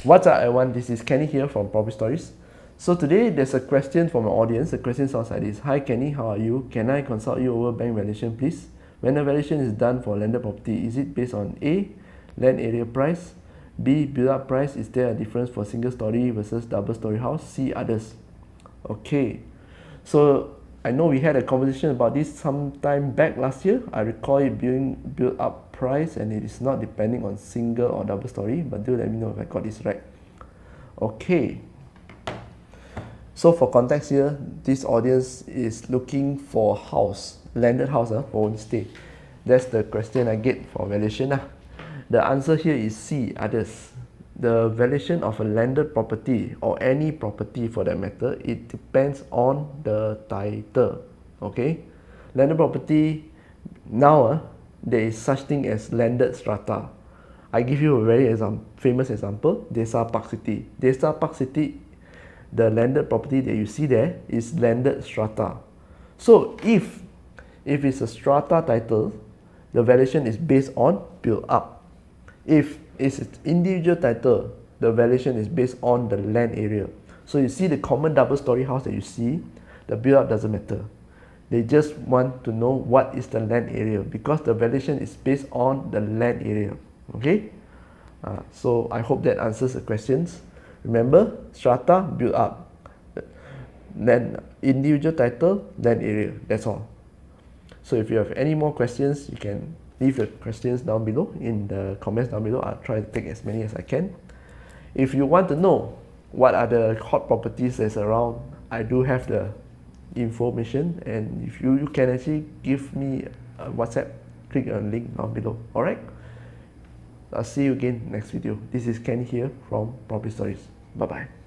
What's up everyone, this is Kenny here from Property Stories. So today there's a question from an audience. The question sounds like this. Hi Kenny, how are you? Can I consult you over bank valuation please? When a valuation is done for landed property, is it based on A, land area price, B, build up price, is there a difference for single story versus double story house, C, others? Okay, so I know we had a conversation about this sometime back last year. I recall it being built up price and it is not depending on single or double story, but do let me know if I got this right. Okay, so for context here, this audience is looking for house, landed house for homestay. That's the question I get for valuation. The answer here is C, others. The valuation of a landed property or any property for that matter, it depends on the title. Okay, landed property now there is such thing as landed strata. I give you a very famous example, Desa Park City. Desa Park City, the landed property that you see there is landed strata. So if it's a strata title, the valuation is based on build up. If it's an individual title, the valuation is based on the land area. So you see the common double story house that you see, the build up doesn't matter. They just want to know what is the land area because the valuation is based on the land area. Okay, so I hope that answers the questions. Remember, strata, build up, then individual title, land area, that's all. So if you have any more questions, you can leave your questions down below in the comments down below. I'll try to take as many as I can. If you want to know what are the hot properties that's around, I do have the information, and if you can actually give me a WhatsApp, click on the link down below. Alright, I'll see you again next video. This is Ken here from Property Stories. Bye bye.